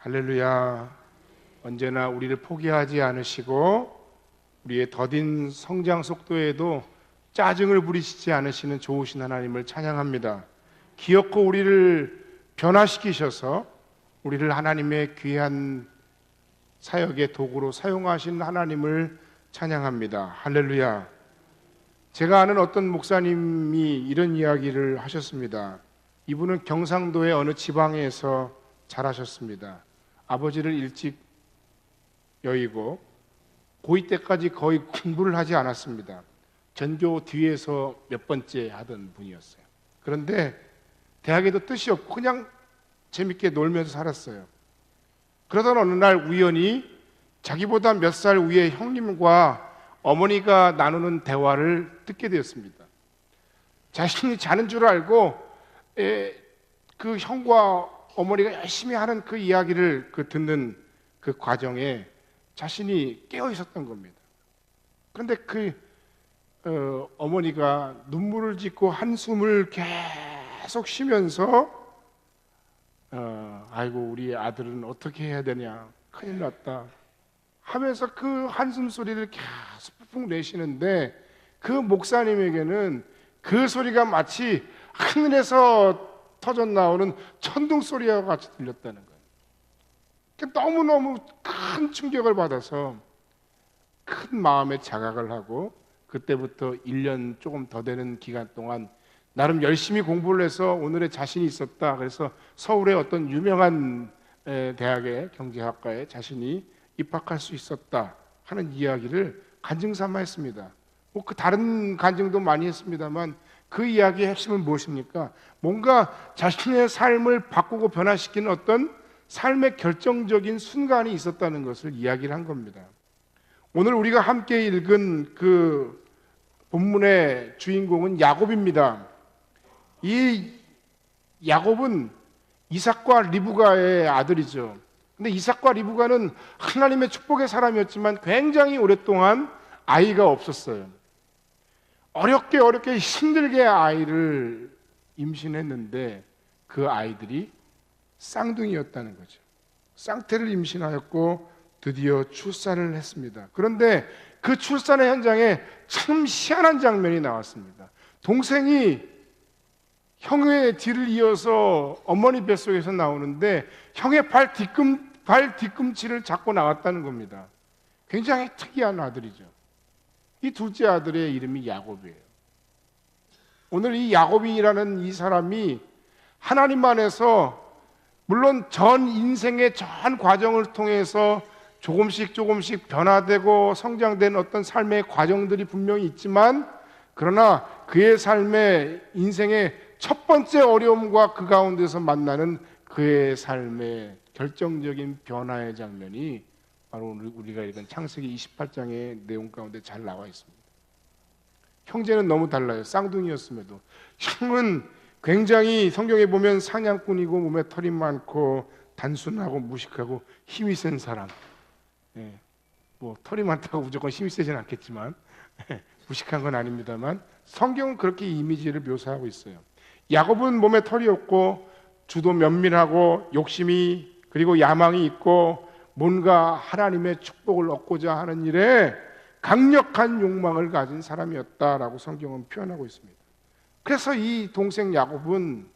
할렐루야. 언제나 우리를 포기하지 않으시고 우리의 더딘 성장 속도에도 짜증을 부리시지 않으시는 좋으신 하나님을 찬양합니다. 기어코 우리를 변화시키셔서 우리를 하나님의 귀한 사역의 도구로 사용하신 하나님을 찬양합니다. 할렐루야. 제가 아는 어떤 목사님이 이런 이야기를 하셨습니다. 이분은 경상도의 어느 지방에서 자라셨습니다. 아버지를 일찍 여의고 고2 때까지 거의 공부를 하지 않았습니다. 전교 뒤에서 몇 번째 하던 분이었어요. 그런데 대학에도 뜻이 없고 그냥 재밌게 놀면서 살았어요. 그러던 어느 날 우연히 자기보다 몇 살 위의 형님과 어머니가 나누는 대화를 듣게 되었습니다. 자신이 자는 줄 알고 그 형과 어머니가 열심히 하는 그 이야기를 듣는 그 과정에 자신이 깨어 있었던 겁니다. 그런데 어머니가 눈물을 짓고 한숨을 계속 쉬면서 아이고 우리 아들은 어떻게 해야 되냐, 큰일 났다 하면서 그 한숨 소리를 계속 푹 내쉬는데 그 목사님에게는 그 소리가 마치 하늘에서 터져 나오는 천둥 소리와 같이 들렸다는 거예요. 너무너무 큰 충격을 받아서 큰 마음의 자각을 하고 그때부터 1년 조금 더 되는 기간 동안 나름 열심히 공부를 해서 오늘의 자신이 있었다. 그래서 서울의 어떤 유명한 대학의 경제학과에 자신이 입학할 수 있었다 하는 이야기를 간증삼아 했습니다. 그 다른 간증도 많이 했습니다만 그 이야기의 핵심은 무엇입니까? 뭔가 자신의 삶을 바꾸고 변화시키는 어떤 삶의 결정적인 순간이 있었다는 것을 이야기를 한 겁니다. 오늘 우리가 함께 읽은 그 본문의 주인공은 야곱입니다. 이 야곱은 이삭과 리브가의 아들이죠. 근데 이삭과 리브가는 하나님의 축복의 사람이었지만 굉장히 오랫동안 아이가 없었어요. 어렵게 힘들게 아이를 임신했는데 그 아이들이 쌍둥이였다는 거죠. 쌍태를 임신하였고 드디어 출산을 했습니다. 그런데 그 출산의 현장에 참 희한한 장면이 나왔습니다. 동생이 형의 뒤를 이어서 어머니 뱃속에서 나오는데 형의 발 뒤꿈치를 잡고 나왔다는 겁니다. 굉장히 특이한 아들이죠. 이 둘째 아들의 이름이 야곱이에요. 오늘 이 야곱이라는 이 사람이 하나님 안에서 물론 전 인생의 전 과정을 통해서 조금씩 변화되고 성장된 어떤 삶의 과정들이 분명히 있지만 그러나 그의 삶의 인생의 첫 번째 어려움과 그 가운데서 만나는 그의 삶의 결정적인 변화의 장면이 바로 오늘 우리가 읽은 창세기 28장의 내용 가운데 잘 나와 있습니다. 형제는 너무 달라요. 쌍둥이였음에도 형은 굉장히 성경에 보면 사냥꾼이고 몸에 털이 많고 단순하고 무식하고 힘이 센 사람. 털이 많다고 무조건 힘이 세진 않겠지만 무식한 건 아닙니다만 성경은 그렇게 이미지를 묘사하고 있어요. 야곱은 몸에 털이 없고 주도 면밀하고 욕심이 그리고 야망이 있고 뭔가 하나님의 축복을 얻고자 하는 일에 강력한 욕망을 가진 사람이었다라고 성경은 표현하고 있습니다. 그래서 이 동생 야곱은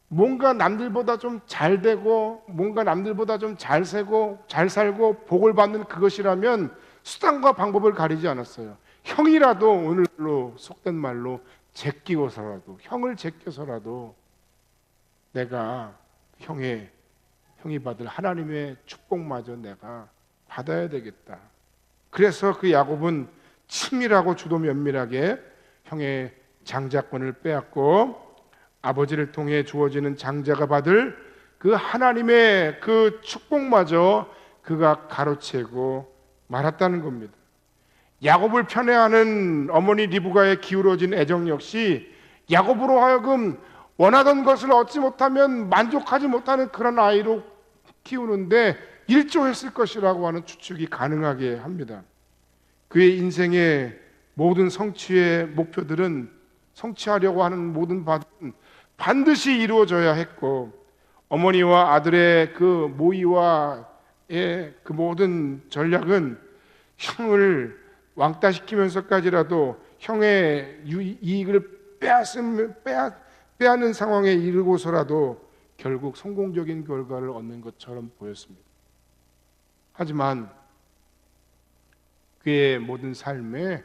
뭔가 남들보다 좀 잘 되고 뭔가 남들보다 좀 잘 살고 복을 받는 그것이라면 수단과 방법을 가리지 않았어요. 형이라도 오늘로 속된 말로 형을 제껴서라도 내가 형이 받을 하나님의 축복마저 내가 받아야 되겠다. 그래서 그 야곱은 치밀하고 주도 면밀하게 형의 장자권을 빼앗고 아버지를 통해 주어지는 장자가 받을 그 하나님의 그 축복마저 그가 가로채고 말았다는 겁니다. 야곱을 편애하는 어머니 리브가의 기울어진 애정 역시 야곱으로 하여금 원하던 것을 얻지 못하면 만족하지 못하는 그런 아이로 키우는데 일조했을 것이라고 하는 추측이 가능하게 합니다. 그의 인생의 모든 성취의 목표들은 성취하려고 하는 모든 바들은 반드시 이루어져야 했고 어머니와 아들의 그 모의와의 그 모든 전략은 형을 왕따시키면서까지라도 형의 이익을 빼앗는 상황에 이르고서라도 결국 성공적인 결과를 얻는 것처럼 보였습니다. 하지만 그의 모든 삶에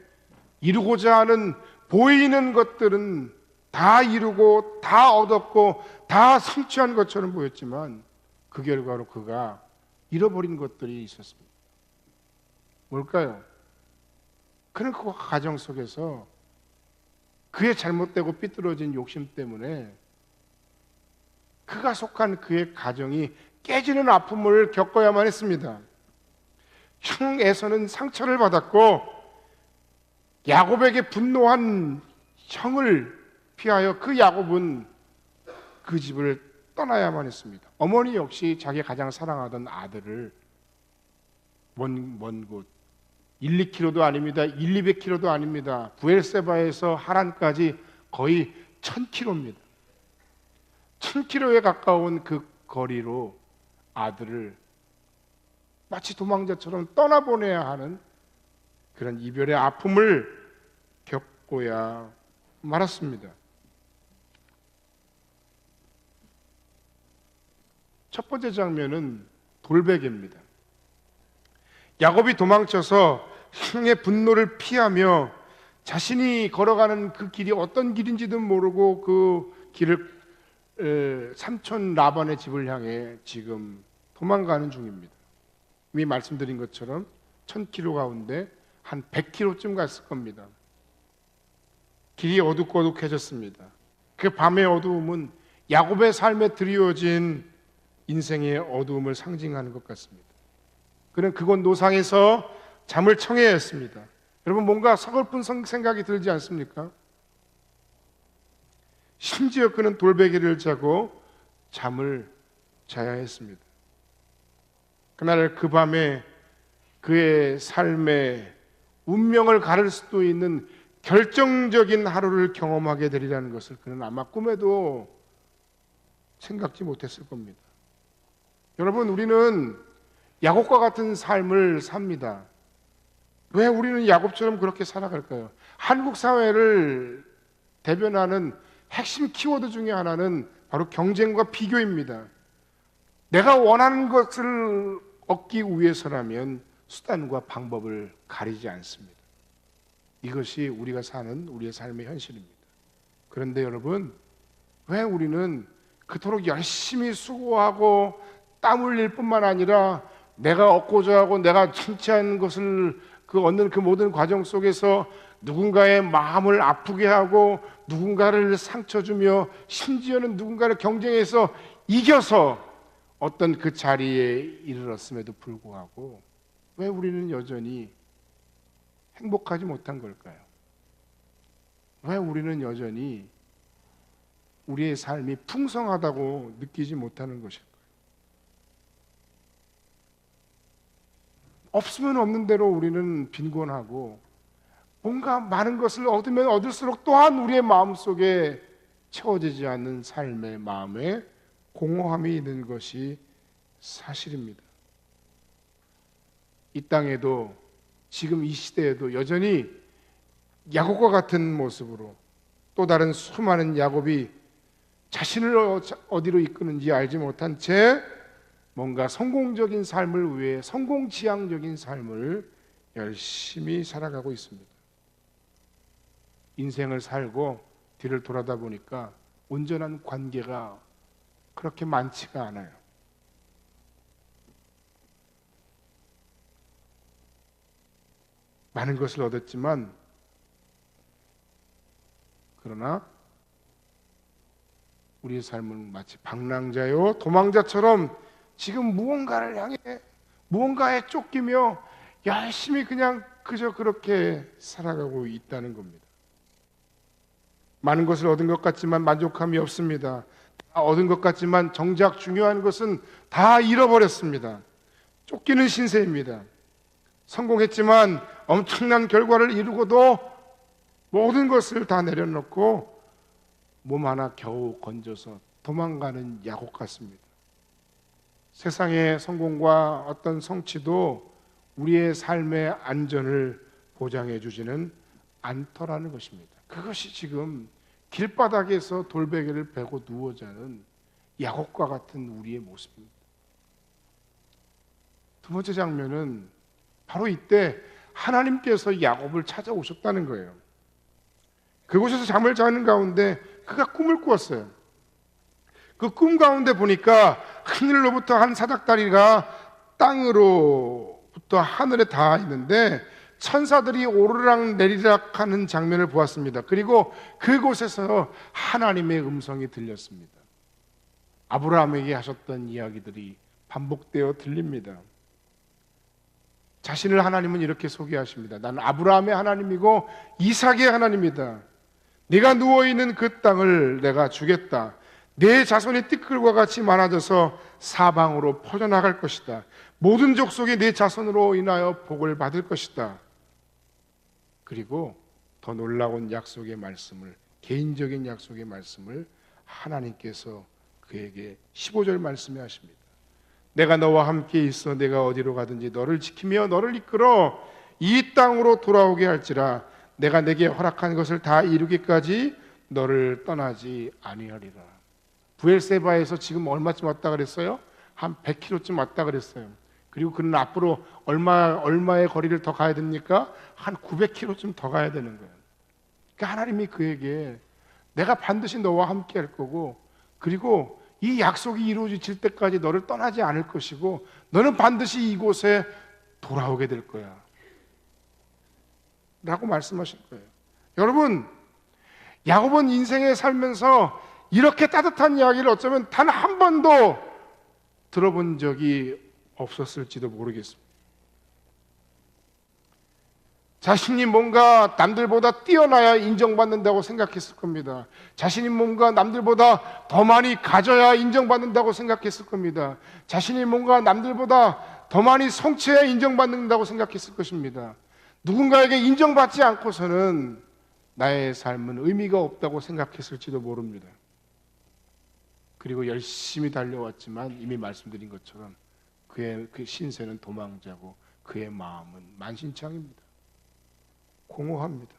이루고자 하는 보이는 것들은 다 이루고 다 얻었고 다 성취한 것처럼 보였지만 그 결과로 그가 잃어버린 것들이 있었습니다. 뭘까요? 그는 그 가정 속에서 그의 잘못되고 삐뚤어진 욕심 때문에 그가 속한 그의 가정이 깨지는 아픔을 겪어야만 했습니다. 형 에서는 상처를 받았고 야곱에게 분노한 형을 피하여 그 야곱은 그 집을 떠나야만 했습니다. 어머니 역시 자기 가장 사랑하던 아들을 먼 곳 1, 2km도 아닙니다. 1, 200km도 아닙니다. 부엘세바에서 하란까지 거의 1000km입니다. 1000km에 가까운 그 거리로 아들을 마치 도망자처럼 떠나보내야 하는 그런 이별의 아픔을 겪고야 말았습니다. 첫 번째 장면은 돌베개입니다. 야곱이 도망쳐서 형의 분노를 피하며 자신이 걸어가는 그 길이 어떤 길인지도 모르고 그 길을 삼촌 라반의 집을 향해 지금 도망가는 중입니다. 이미 말씀드린 것처럼 1000km 가운데 한 100km쯤 갔을 겁니다. 길이 어둑어둑해졌습니다. 그 밤의 어두움은 야곱의 삶에 드리워진 인생의 어두움을 상징하는 것 같습니다. 그는 그곳 노상에서 잠을 청해야 했습니다. 여러분 뭔가 서글픈 생각이 들지 않습니까? 심지어 그는 돌베개를 자고 잠을 자야 했습니다. 그날 그 밤에 그의 삶의 운명을 가를 수도 있는 결정적인 하루를 경험하게 되리라는 것을 그는 아마 꿈에도 생각지 못했을 겁니다. 여러분 우리는 야곱과 같은 삶을 삽니다. 왜 우리는 야곱처럼 그렇게 살아갈까요? 한국 사회를 대변하는 핵심 키워드 중에 하나는 바로 경쟁과 비교입니다. 내가 원하는 것을 얻기 위해서라면 수단과 방법을 가리지 않습니다. 이것이 우리가 사는 우리의 삶의 현실입니다. 그런데 여러분, 왜 우리는 그토록 열심히 수고하고 땀 흘릴 뿐만 아니라 내가 얻고자 하고 내가 칭찬한 것을 얻는 그 모든 과정 속에서 누군가의 마음을 아프게 하고 누군가를 상처 주며 심지어는 누군가를 경쟁해서 이겨서 어떤 그 자리에 이르렀음에도 불구하고 왜 우리는 여전히 행복하지 못한 걸까요? 왜 우리는 여전히 우리의 삶이 풍성하다고 느끼지 못하는 것일까요? 없으면 없는 대로 우리는 빈곤하고 뭔가 많은 것을 얻으면 얻을수록 또한 우리의 마음속에 채워지지 않는 삶의 마음에 공허함이 있는 것이 사실입니다. 이 땅에도 지금 이 시대에도 여전히 야곱과 같은 모습으로 또 다른 수많은 야곱이 자신을 어디로 이끄는지 알지 못한 채 뭔가 성공적인 삶을 위해 성공지향적인 삶을 열심히 살아가고 있습니다. 인생을 살고 뒤를 돌아다 보니까 온전한 관계가 그렇게 많지가 않아요. 많은 것을 얻었지만 그러나 우리의 삶은 마치 방랑자요 도망자처럼 지금 무언가를 향해 무언가에 쫓기며 열심히 그냥 그저 그렇게 살아가고 있다는 겁니다. 많은 것을 얻은 것 같지만 만족함이 없습니다. 다 얻은 것 같지만 정작 중요한 것은 다 잃어버렸습니다. 쫓기는 신세입니다. 성공했지만 엄청난 결과를 이루고도 모든 것을 다 내려놓고 몸 하나 겨우 건져서 도망가는 야곱 같습니다. 세상의 성공과 어떤 성취도 우리의 삶의 안전을 보장해 주지는 않더라는 것입니다. 그것이 지금 길바닥에서 돌베개를 베고 누워 자는 야곱과 같은 우리의 모습입니다. 두 번째 장면은 바로 이때 하나님께서 야곱을 찾아오셨다는 거예요. 그곳에서 잠을 자는 가운데 그가 꿈을 꾸었어요. 그 꿈 가운데 보니까 하늘로부터 한 사닥다리가 땅으로부터 하늘에 닿아 있는데 천사들이 오르락 내리락 하는 장면을 보았습니다. 그리고 그곳에서 하나님의 음성이 들렸습니다. 아브라함에게 하셨던 이야기들이 반복되어 들립니다. 자신을 하나님은 이렇게 소개하십니다. 나는 아브라함의 하나님이고 이삭의 하나님이다. 네가 누워있는 그 땅을 내가 주겠다. 내 자손이 띠끌과 같이 많아져서 사방으로 퍼져나갈 것이다. 모든 족속이 내 자손으로 인하여 복을 받을 것이다. 그리고 더 놀라운 약속의 말씀을, 개인적인 약속의 말씀을 하나님께서 그에게 15절 말씀해 하십니다. 내가 너와 함께 있어 내가 어디로 가든지 너를 지키며 너를 이끌어 이 땅으로 돌아오게 할지라. 내가 내게 허락한 것을 다 이루기까지 너를 떠나지 아니하리라. 부엘세바에서 지금 얼마쯤 왔다 그랬어요? 한 100km쯤 왔다 그랬어요. 그리고 그는 앞으로 얼마의 거리를 더 가야 됩니까? 한 900km쯤 더 가야 되는 거예요. 그러니까 하나님이 그에게 내가 반드시 너와 함께 할 거고, 그리고 이 약속이 이루어질 때까지 너를 떠나지 않을 것이고, 너는 반드시 이곳에 돌아오게 될 거야 라고 말씀하신 거예요. 여러분, 야곱은 인생에 살면서 이렇게 따뜻한 이야기를 어쩌면 단 한 번도 들어본 적이 없었을지도 모르겠습니다. 자신이 뭔가 남들보다 뛰어나야 인정받는다고 생각했을 겁니다. 자신이 뭔가 남들보다 더 많이 가져야 인정받는다고 생각했을 겁니다. 자신이 뭔가 남들보다 더 많이 성취해야 인정받는다고 생각했을 것입니다. 누군가에게 인정받지 않고서는 나의 삶은 의미가 없다고 생각했을지도 모릅니다. 그리고 열심히 달려왔지만 이미 말씀드린 것처럼 그 신세는 도망자고 그의 마음은 만신창입니다. 공허합니다.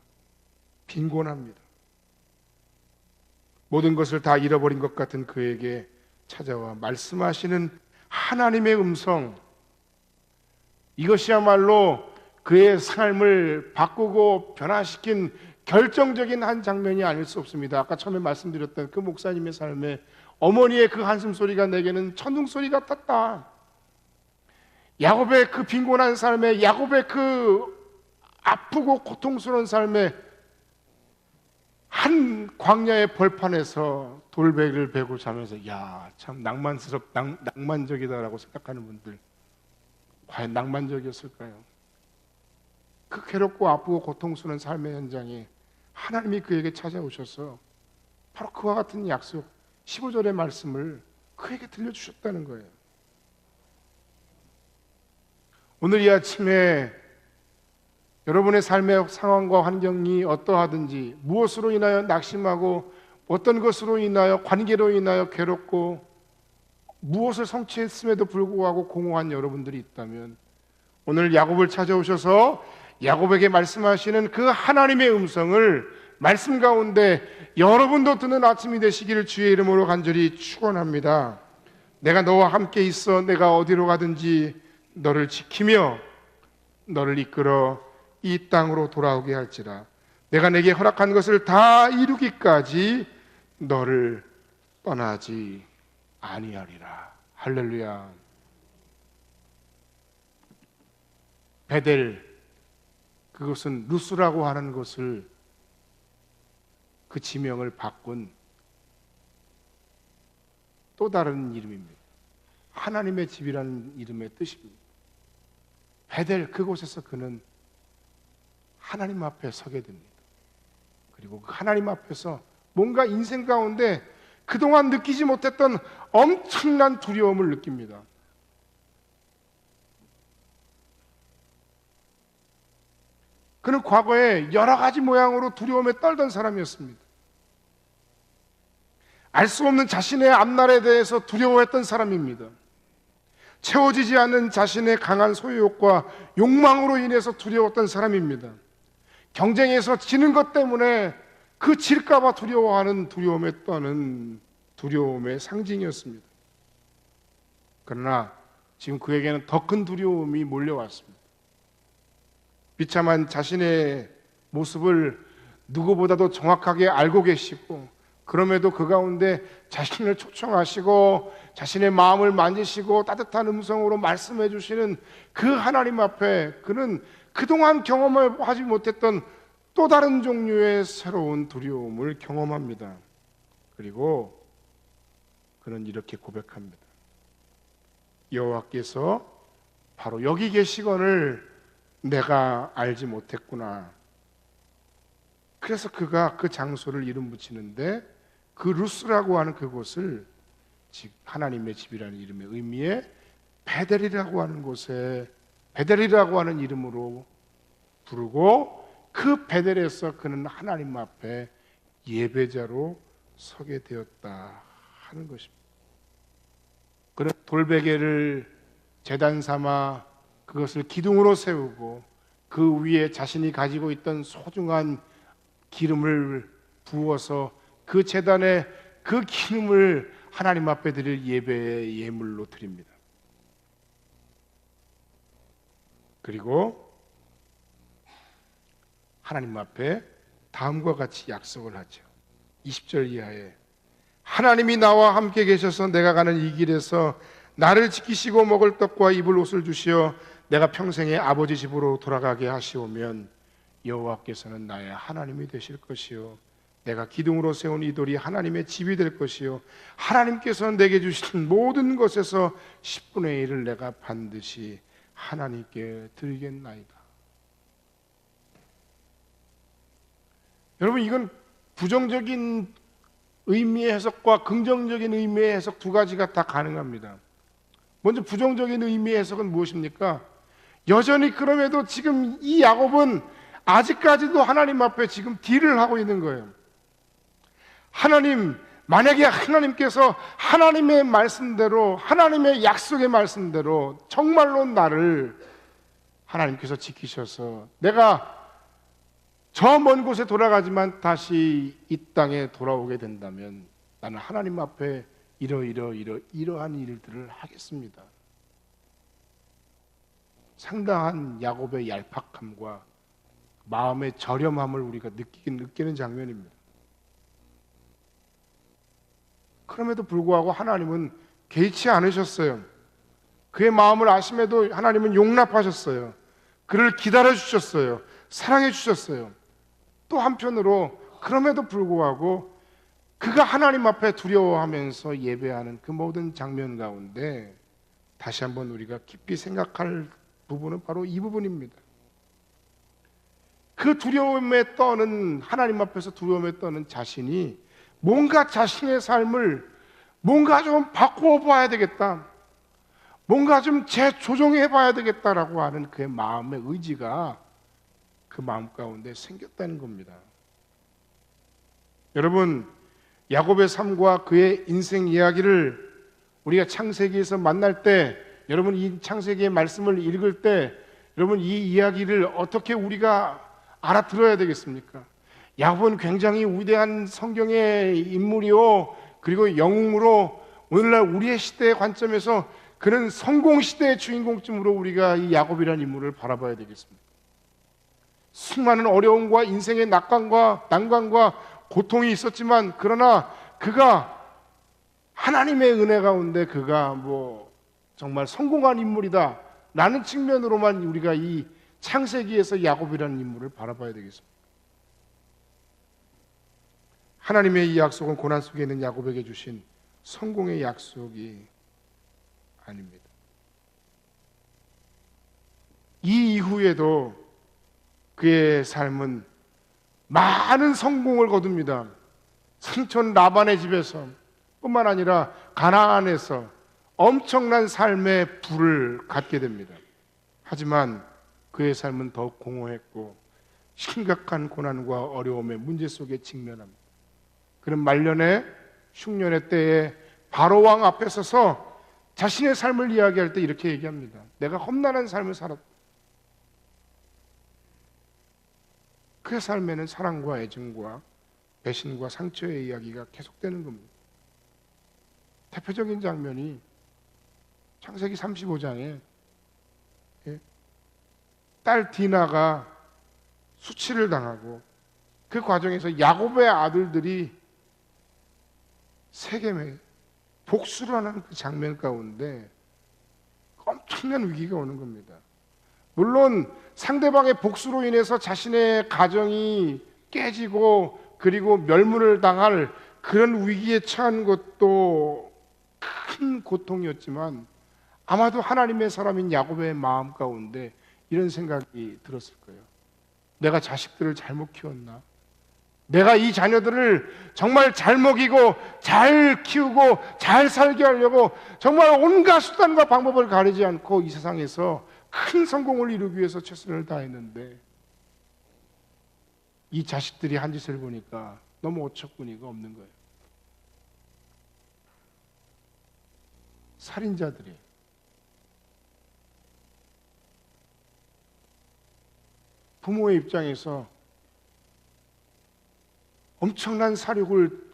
빈곤합니다. 모든 것을 다 잃어버린 것 같은 그에게 찾아와 말씀하시는 하나님의 음성, 이것이야말로 그의 삶을 바꾸고 변화시킨 결정적인 한 장면이 아닐 수 없습니다. 아까 처음에 말씀드렸던 그 목사님의 삶에 어머니의 그 한숨소리가 내게는 천둥소리 같았다. 야곱의 그 빈곤한 삶에, 야곱의 그 아프고 고통스러운 삶에 한 광야의 벌판에서 돌베개를 베고 자면서 야, 참 낭만적이다라고 생각하는 분들, 과연 낭만적이었을까요? 그 괴롭고 아프고 고통스러운 삶의 현장에 하나님이 그에게 찾아오셔서 바로 그와 같은 약속 15절의 말씀을 그에게 들려주셨다는 거예요. 오늘 이 아침에 여러분의 삶의 상황과 환경이 어떠하든지, 무엇으로 인하여 낙심하고 어떤 것으로 인하여, 관계로 인하여 괴롭고 무엇을 성취했음에도 불구하고 공허한 여러분들이 있다면, 오늘 야곱을 찾아오셔서 야곱에게 말씀하시는 그 하나님의 음성을 말씀 가운데 여러분도 듣는 아침이 되시기를 주의 이름으로 간절히 축원합니다. 내가 너와 함께 있어 내가 어디로 가든지 너를 지키며 너를 이끌어 이 땅으로 돌아오게 할지라. 내가 내게 허락한 것을 다 이루기까지 너를 떠나지 아니하리라. 할렐루야. 베델, 그것은 루스라고 하는 것을, 그 지명을 바꾼 또 다른 이름입니다. 하나님의 집이라는 이름의 뜻입니다. 베델, 그곳에서 그는 하나님 앞에 서게 됩니다. 그리고 그 하나님 앞에서 뭔가 인생 가운데 그동안 느끼지 못했던 엄청난 두려움을 느낍니다. 그는 과거에 여러 가지 모양으로 두려움에 떨던 사람이었습니다. 알 수 없는 자신의 앞날에 대해서 두려워했던 사람입니다. 채워지지 않는 자신의 강한 소유욕과 욕망으로 인해서 두려웠던 사람입니다. 경쟁에서 지는 것 때문에 그 질까봐 두려워하는 두려움에 떠는 두려움의 상징이었습니다. 그러나 지금 그에게는 더 큰 두려움이 몰려왔습니다. 비참한 자신의 모습을 누구보다도 정확하게 알고 계시고, 그럼에도 그 가운데 자신을 초청하시고 자신의 마음을 만지시고 따뜻한 음성으로 말씀해 주시는 그 하나님 앞에 그는 그동안 경험을 하지 못했던 또 다른 종류의 새로운 두려움을 경험합니다. 그리고 그는 이렇게 고백합니다. 여호와께서 바로 여기 계시거늘 내가 알지 못했구나. 그래서 그가 그 장소를 이름 붙이는데 그 루스라고 하는 그곳을 즉 하나님의 집이라는 이름의 의미에 베델이라고 하는 곳에 베델이라고 하는 이름으로 부르고, 그 베델에서 그는 하나님 앞에 예배자로 서게 되었다 하는 것입니다. 그는 돌베개를 제단 삼아 그것을 기둥으로 세우고 그 위에 자신이 가지고 있던 소중한 기름을 부어서 그 제단에 그 기름을 하나님 앞에 드릴 예배의 예물로 드립니다. 그리고 하나님 앞에 다음과 같이 약속을 하죠. 20절 이하에 하나님이 나와 함께 계셔서 내가 가는 이 길에서 나를 지키시고 먹을 떡과 입을 옷을 주시어 내가 평생에 아버지 집으로 돌아가게 하시오면 여호와께서는 나의 하나님이 되실 것이요 내가 기둥으로 세운 이 돌이 하나님의 집이 될 것이요 하나님께서 내게 주신 모든 것에서 10분의 1을 내가 반드시 하나님께 드리겠나이다. 여러분, 이건 부정적인 의미의 해석과 긍정적인 의미의 해석 두 가지가 다 가능합니다. 먼저 부정적인 의미의 해석은 무엇입니까? 여전히 그럼에도 지금 이 야곱은 아직까지도 하나님 앞에 지금 딜을 하고 있는 거예요. 하나님, 만약에 하나님께서 하나님의 말씀대로, 하나님의 약속의 말씀대로 정말로 나를 하나님께서 지키셔서 내가 저 먼 곳에 돌아가지만 다시 이 땅에 돌아오게 된다면 나는 하나님 앞에 이러한 일들을 하겠습니다. 상당한 야곱의 얄팍함과 마음의 저렴함을 우리가 느끼는 장면입니다. 그럼에도 불구하고 하나님은 개의치 않으셨어요. 그의 마음을 아심에도 하나님은 용납하셨어요. 그를 기다려 주셨어요. 사랑해 주셨어요. 또 한편으로 그럼에도 불구하고 그가 하나님 앞에 두려워하면서 예배하는 그 모든 장면 가운데 다시 한번 우리가 깊이 생각할 부분은 바로 이 부분입니다. 그 두려움에 떠는, 하나님 앞에서 두려움에 떠는 자신이 뭔가 자신의 삶을 뭔가 좀 바꾸어 봐야 되겠다, 뭔가 좀 재조정해 봐야 되겠다라고 하는 그의 마음의 의지가 그 마음 가운데 생겼다는 겁니다. 여러분, 야곱의 삶과 그의 인생 이야기를 우리가 창세기에서 만날 때, 여러분 이 창세기의 말씀을 읽을 때 여러분 이 이야기를 어떻게 우리가 알아들어야 되겠습니까? 야곱은 굉장히 위대한 성경의 인물이요, 그리고 영웅으로 오늘날 우리의 시대의 관점에서 그는 성공 시대의 주인공쯤으로 우리가 이 야곱이라는 인물을 바라봐야 되겠습니다. 수많은 어려움과 인생의 난관과 고통이 있었지만, 그러나 그가 하나님의 은혜 가운데 그가 정말 성공한 인물이다 라는 측면으로만 우리가 이 창세기에서 야곱이라는 인물을 바라봐야 되겠습니다. 하나님의 이 약속은 고난 속에 있는 야곱에게 주신 성공의 약속이 아닙니다. 이 이후에도 그의 삶은 많은 성공을 거둡니다. 삼촌 라반의 집에서 뿐만 아니라 가나안에서 엄청난 삶의 부를 갖게 됩니다. 하지만 그의 삶은 더욱 공허했고 심각한 고난과 어려움의 문제 속에 직면합니다. 그는 말년에 흉년의 때에 바로 왕 앞에 서서 자신의 삶을 이야기할 때 이렇게 얘기합니다. 내가 험난한 삶을 살았다. 그의 삶에는 사랑과 애증과 배신과 상처의 이야기가 계속되는 겁니다. 대표적인 장면이 창세기 35장에 딸 디나가 수치를 당하고 그 과정에서 야곱의 아들들이 세겜에 복수를 하는 그 장면 가운데 엄청난 위기가 오는 겁니다. 물론 상대방의 복수로 인해서 자신의 가정이 깨지고 그리고 멸문을 당할 그런 위기에 처한 것도 큰 고통이었지만 아마도 하나님의 사람인 야곱의 마음 가운데 이런 생각이 들었을 거예요. 내가 자식들을 잘못 키웠나? 내가 이 자녀들을 정말 잘 먹이고 잘 키우고 잘 살게 하려고 정말 온갖 수단과 방법을 가리지 않고 이 세상에서 큰 성공을 이루기 위해서 최선을 다했는데 이 자식들이 한 짓을 보니까 너무 어처구니가 없는 거예요. 살인자들이 부모의 입장에서 엄청난 살육을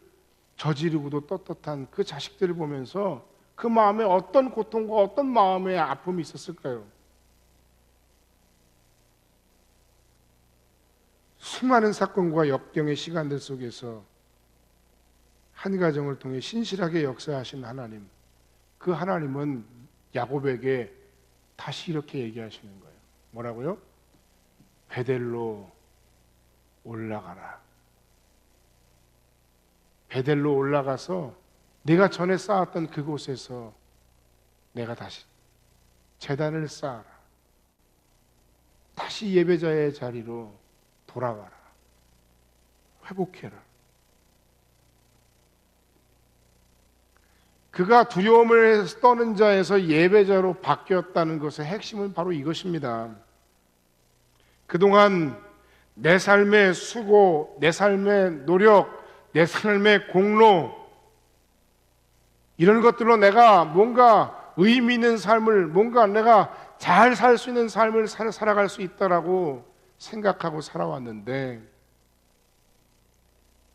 저지르고도 떳떳한 그 자식들을 보면서 그 마음에 어떤 고통과 어떤 마음의 아픔이 있었을까요? 수많은 사건과 역경의 시간들 속에서 한 가정을 통해 신실하게 역사하신 하나님, 그 하나님은 야곱에게 다시 이렇게 얘기하시는 거예요. 뭐라고요? 베델로 올라가라. 베델로 올라가서 내가 전에 쌓았던 그곳에서 내가 다시 제단을 쌓아라. 다시 예배자의 자리로 돌아가라. 회복해라. 그가 두려움을 떠는 자에서 예배자로 바뀌었다는 것의 핵심은 바로 이것입니다. 그동안 내 삶의 수고, 내 삶의 노력, 내 삶의 공로, 이런 것들로 내가 뭔가 의미 있는 삶을, 뭔가 내가 잘 살 수 있는 삶을 살아갈 수 있다라고 생각하고 살아왔는데,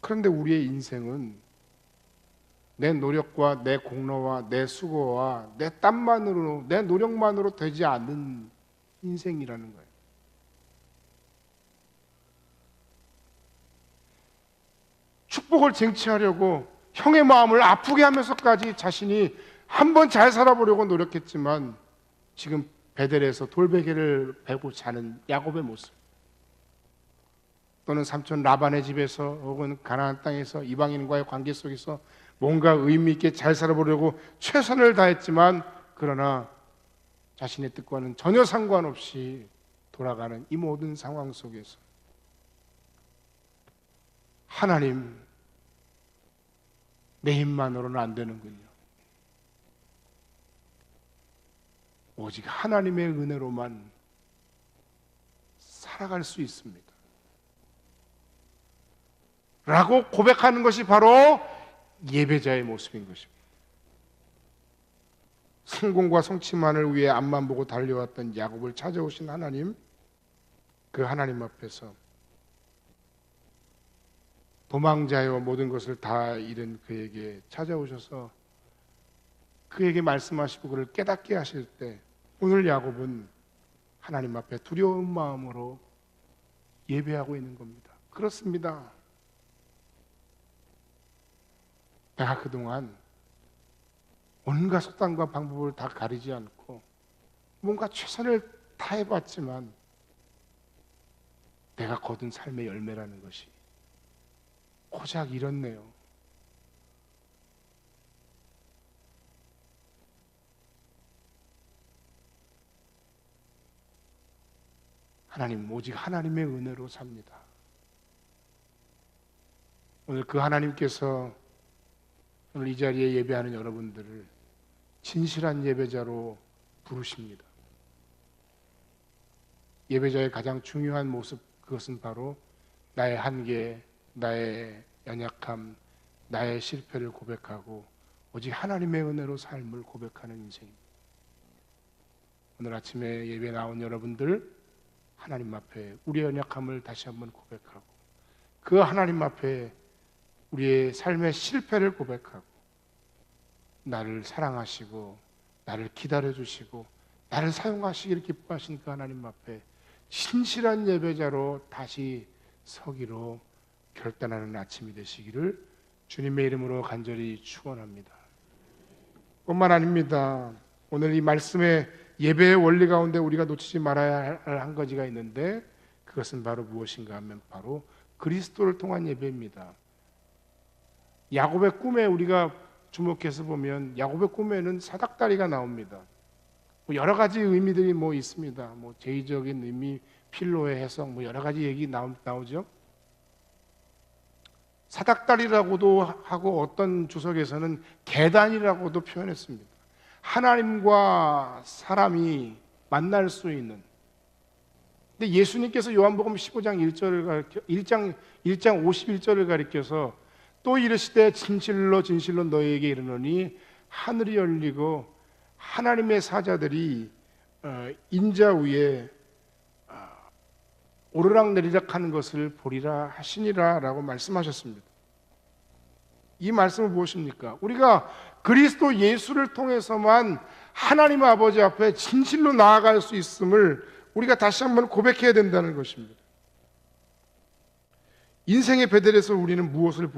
그런데 우리의 인생은 내 노력과 내 공로와 내 수고와 내 땀만으로, 내 노력만으로 되지 않는 인생이라는 거예요. 축복을 쟁취하려고 형의 마음을 아프게 하면서까지 자신이 한번 잘 살아보려고 노력했지만 지금 베델에서 돌베개를 베고 자는 야곱의 모습, 또는 삼촌 라반의 집에서 혹은 가나안 땅에서 이방인과의 관계 속에서 뭔가 의미 있게 잘 살아보려고 최선을 다했지만 그러나 자신의 뜻과는 전혀 상관없이 돌아가는 이 모든 상황 속에서 하나님, 내 힘만으로는 안 되는군요. 오직 하나님의 은혜로만 살아갈 수 있습니다. 라고 고백하는 것이 바로 예배자의 모습인 것입니다. 성공과 성취만을 위해 앞만 보고 달려왔던 야곱을 찾아오신 하나님, 그 하나님 앞에서 도망자여 모든 것을 다 잃은 그에게 찾아오셔서 그에게 말씀하시고 그를 깨닫게 하실 때 오늘 야곱은 하나님 앞에 두려운 마음으로 예배하고 있는 겁니다. 그렇습니다. 내가 그동안 온갖 수단과 방법을 다 가리지 않고 뭔가 최선을 다해봤지만 내가 거둔 삶의 열매라는 것이 고작 이렇네요. 하나님, 오직 하나님의 은혜로 삽니다. 오늘 그 하나님께서 오늘 이 자리에 예배하는 여러분들을 진실한 예배자로 부르십니다. 예배자의 가장 중요한 모습, 그것은 바로 나의 한계, 나의 연약함, 나의 실패를 고백하고 오직 하나님의 은혜로 삶을 고백하는 인생입니다. 오늘 아침에 예배 나온 여러분들, 하나님 앞에 우리의 연약함을 다시 한번 고백하고 그 하나님 앞에 우리의 삶의 실패를 고백하고 나를 사랑하시고 나를 기다려주시고 나를 사용하시기를 기뻐하신 그 하나님 앞에 신실한 예배자로 다시 서기로 결단하는 아침이 되시기를 주님의 이름으로 간절히 축원합니다. 뿐만 아닙니다. 오늘 이 말씀의 예배의 원리 가운데 우리가 놓치지 말아야 할 한 가지가 있는데 그것은 바로 무엇인가 하면 바로 그리스도를 통한 예배입니다. 야곱의 꿈에 우리가 주목해서 보면 야곱의 꿈에는 사닥다리가 나옵니다. 여러 가지 의미들이 있습니다. 제의적인 의미, 필로의 해석, 여러 가지 얘기 나오죠. 사닥다리라고도 하고 어떤 주석에서는 계단이라고도 표현했습니다. 하나님과 사람이 만날 수 있는. 근데 예수님께서 요한복음 15장 1장 51절을 가리켜서 또 이르시되 진실로 진실로 너희에게 이르노니 하늘이 열리고 하나님의 사자들이 인자 위에 오르락내리락 하는 것을 보리라 하시니라 라고 말씀하셨습니다. 이 말씀은 무엇입니까? 우리가 그리스도 예수를 통해서만 하나님 아버지 앞에 진실로 나아갈 수 있음을 우리가 다시 한번 고백해야 된다는 것입니다. 인생의 베델에서 우리는 무엇을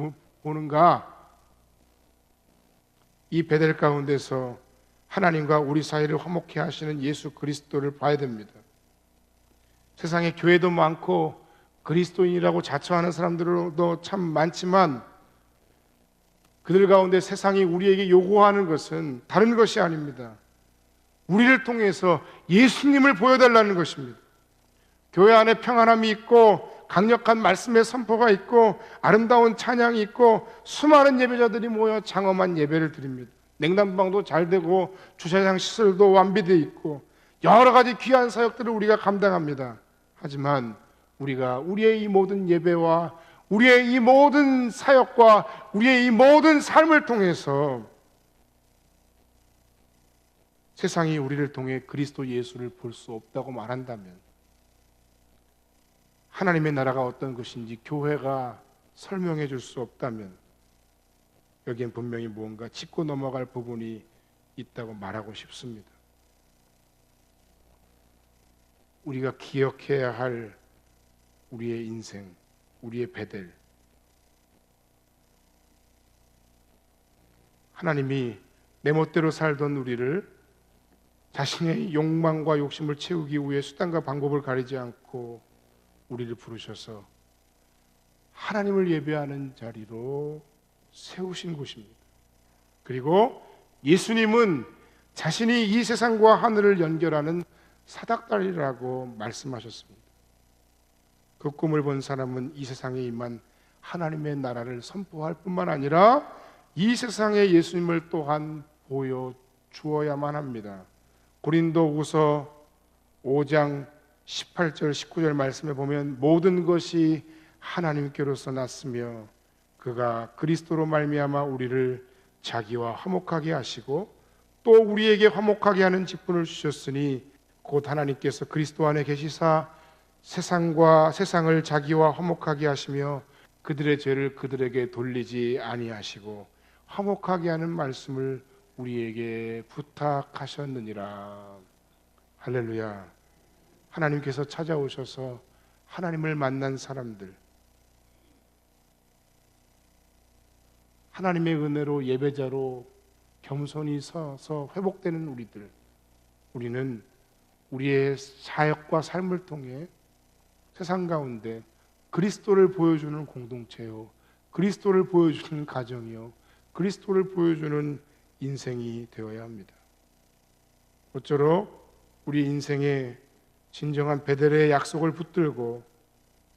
보는가? 이 베델 가운데서 하나님과 우리 사이를 화목케 하시는 예수 그리스도를 봐야 됩니다. 세상에 교회도 많고 그리스도인이라고 자처하는 사람들도 참 많지만 그들 가운데 세상이 우리에게 요구하는 것은 다른 것이 아닙니다. 우리를 통해서 예수님을 보여달라는 것입니다. 교회 안에 평안함이 있고 강력한 말씀의 선포가 있고 아름다운 찬양이 있고 수많은 예배자들이 모여 장엄한 예배를 드립니다. 냉난방도 잘 되고 주차장 시설도 완비되어 있고 여러 가지 귀한 사역들을 우리가 감당합니다. 하지만 우리가 우리의 이 모든 예배와 우리의 이 모든 사역과 우리의 이 모든 삶을 통해서 세상이 우리를 통해 그리스도 예수를 볼 수 없다고 말한다면 하나님의 나라가 어떤 것인지 교회가 설명해 줄 수 없다면 여기엔 분명히 무언가 짚고 넘어갈 부분이 있다고 말하고 싶습니다. 우리가 기억해야 할 우리의 인생, 우리의 베델. 하나님이 내 멋대로 살던 우리를 자신의 욕망과 욕심을 채우기 위해 수단과 방법을 가리지 않고 우리를 부르셔서 하나님을 예배하는 자리로 세우신 곳입니다. 그리고 예수님은 자신이 이 세상과 하늘을 연결하는 사닥다리라고 말씀하셨습니다. 그 꿈을 본 사람은 이 세상에 임한 하나님의 나라를 선포할 뿐만 아니라 이 세상에 예수님을 또한 보여주어야만 합니다. 고린도후서 5장 18절 19절 말씀에 보면 모든 것이 하나님께로서 났으며 그가 그리스도로 말미암아 우리를 자기와 화목하게 하시고 또 우리에게 화목하게 하는 직분을 주셨으니 곧 하나님께서 그리스도 안에 계시사 세상과 세상을 자기와 화목하게 하시며 그들의 죄를 그들에게 돌리지 아니하시고 화목하게 하는 말씀을 우리에게 부탁하셨느니라. 할렐루야. 하나님께서 찾아오셔서 하나님을 만난 사람들, 하나님의 은혜로 예배자로 겸손히 서서 회복되는 우리들, 우리는 우리의 사역과 삶을 통해 세상 가운데 그리스도를 보여주는 공동체요, 그리스도를 보여주는 가정이요, 그리스도를 보여주는 인생이 되어야 합니다. 모쪼록 우리 인생의 진정한 베델의 약속을 붙들고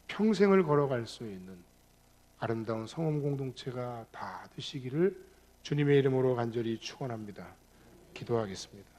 평생을 걸어갈 수 있는 아름다운 성원 공동체가 다 되시기를 주님의 이름으로 간절히 축원합니다. 기도하겠습니다.